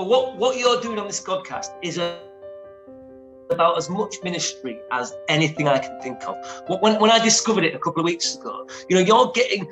Well, what you're doing on this podcast is about as much ministry as anything I can think of. When I discovered it a couple of weeks ago, you're getting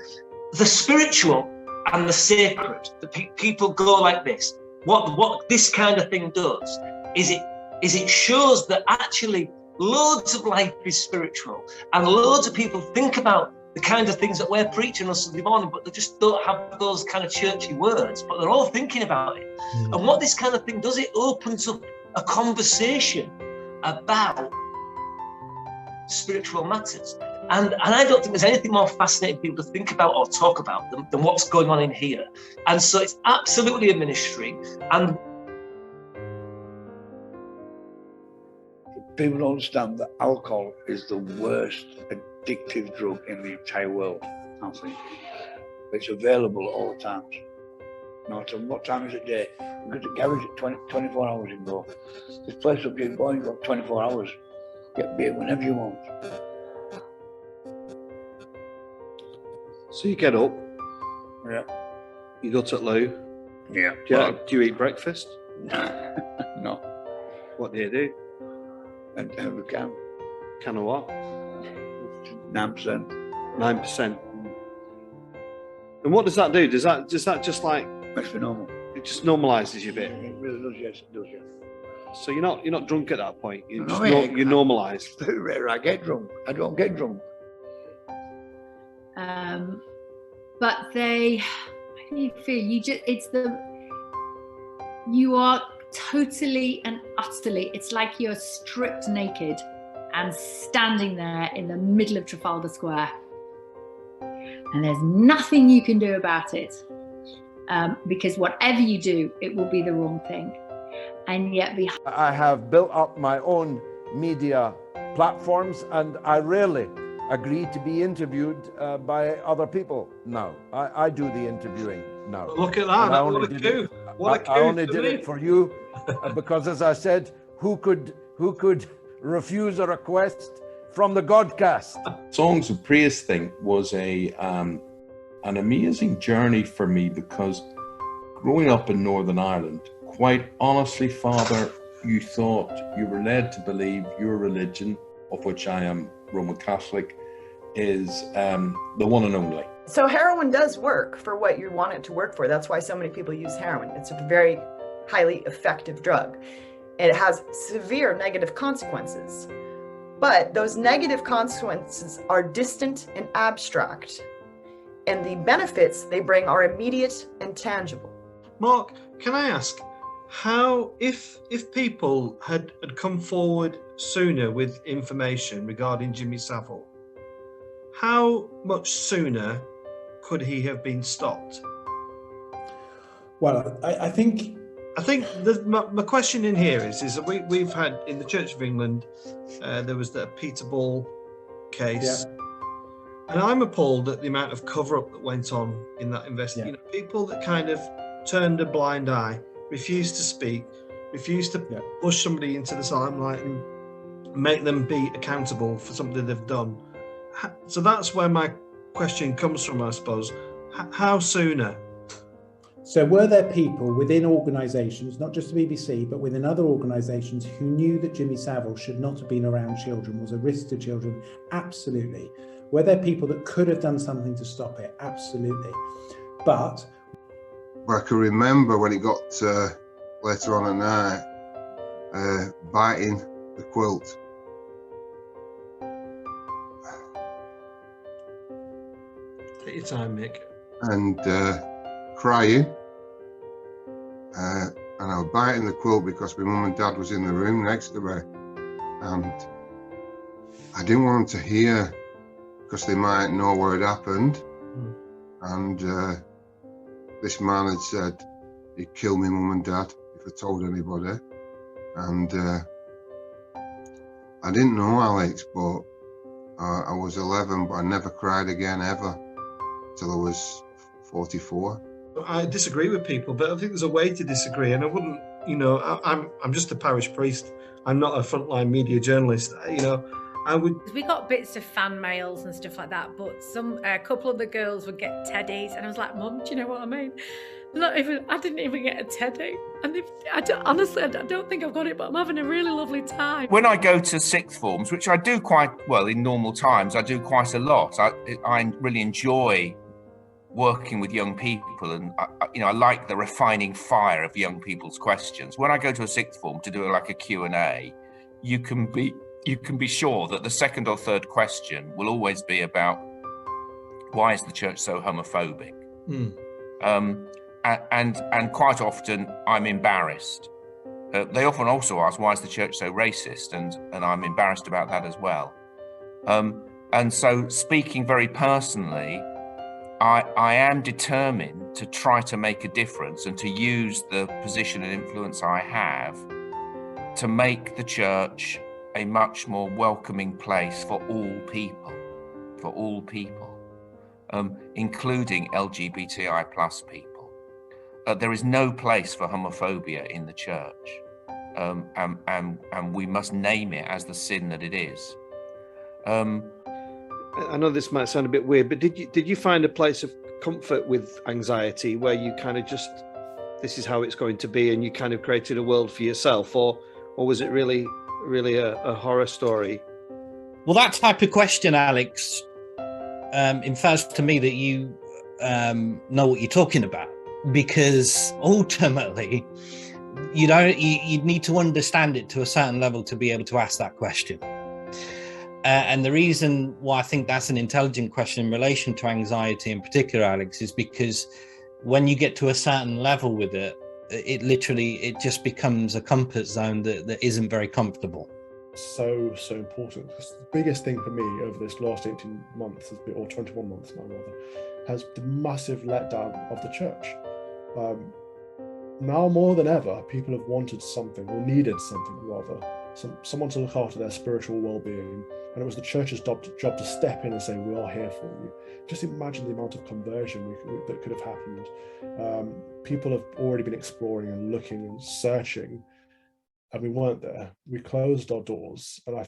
the spiritual and the sacred. People go like this. What this kind of thing does is it shows that actually loads of life is spiritual, and loads of people think about the kind of things that we're preaching on Sunday morning, but they just don't have those kind of churchy words, but they're all thinking about it. And what this kind of thing does, it opens up a conversation about spiritual matters. And I don't think there's anything more fascinating people to think about or talk about than what's going on in here. And so it's absolutely a ministry. And people don't understand that alcohol is the worst addictive drug in the entire world, I think. It's available at all times. No matter what time is the day. You go to the garage at 24 hours you can go. This place up here, you've got 24 hours. Get beer whenever you want. So you get up. Yeah. You go to loo. Yeah. Do you eat breakfast? No. What do you do? And we can. Can of what? 9%. 9%. And what does that do? Does that just like Makes me normal. it just normalises you a bit? It really does, yes, it does, yeah. So you're not drunk at that point. You're just No, you're normalised. Very rare I get drunk. I don't get drunk. But how do you feel? You are totally and utterly, it's like you're stripped naked and standing there in the middle of Trafalgar Square. And there's nothing you can do about it. Because whatever you do, it will be the wrong thing. And yet I have built up my own media platforms, and I rarely agree to be interviewed by other people now. I do the interviewing now. Look at that, I what a coup. What a coup. I only did it for you because, as I said, who could refuse a request from the Godcast? Songs of Praise thing was an amazing journey for me, because growing up in Northern Ireland, quite honestly, Father, you thought you were led to believe your religion, of which I am Roman Catholic, is the one and only. So heroin does work for what you want it to work for. That's why so many people use heroin. It's a very highly effective drug. It has severe negative consequences. But those negative consequences are distant and abstract. And the benefits they bring are immediate and tangible. Mark, can I ask, how, if people had come forward sooner with information regarding Jimmy Savile, how much sooner could he have been stopped? Well, I think my question in here is that we've had in the Church of England, there was the Peter Ball case. Yeah. And I'm appalled at the amount of cover-up that went on in that investigation. Yeah. People that kind of turned a blind eye, refused to speak, refused to push somebody into the limelight and make them be accountable for something they've done. So that's where my question comes from, I suppose. How sooner? So were there people within organisations, not just the BBC, but within other organisations, who knew that Jimmy Savile should not have been around children, was a risk to children? Absolutely. Were there people that could have done something to stop it? Absolutely. But I can remember when it got later on at night, biting the quilt. Take your time, Mick. And crying. And I was biting the quilt because my mum and dad was in the room next to me. And I didn't want them to hear, because they might know where it happened. And this man had said he'd kill me mum and dad if I told anybody. And I didn't know Alex, but I was 11, but I never cried again ever till I was 44. I disagree with people, but I think there's a way to disagree, and I wouldn't, I'm just a parish priest. I'm not a frontline media journalist. I would. We got bits of fan mails and stuff like that, but a couple of the girls would get teddies, and I was like, Mum, do you know what I mean? I didn't even get a teddy, and honestly, I don't think I've got it, but I'm having a really lovely time. When I go to sixth forms, which I do quite well in normal times, I do quite a lot. I really enjoy working with young people, and I like the refining fire of young people's questions. When I go to a sixth form to do like a Q&A, you can be sure that the second or third question will always be about why is the church so homophobic? And quite often I'm embarrassed. They often also ask, why is the church so racist? And I'm embarrassed about that as well. And so, speaking very personally, I am determined to try to make a difference and to use the position and influence I have to make the church a much more welcoming place for all people, including LGBTI plus people. There is no place for homophobia in the church, and we must name it as the sin that it is. I know this might sound a bit weird, but did you find a place of comfort with anxiety where you kind of just, this is how it's going to be, and you kind of created a world for yourself, or was it really a horror story? Well, that type of question, Alex, infers to me that you know what you're talking about, because ultimately you need to understand it to a certain level to be able to ask that question. And the reason why I think that's an intelligent question in relation to anxiety in particular, Alex, is because when you get to a certain level with it, it just becomes a comfort zone that isn't very comfortable. So important, because the biggest thing for me over this last 18 months has been, or 21 months now rather, has the massive letdown of the church. Now more than ever, people have wanted something, or needed something rather, someone to look after their spiritual well-being, and it was the church's job to step in and say, we are here for you. Just imagine the amount of conversion that could have happened. People have already been exploring and looking and searching, and we weren't there. We closed our doors, and I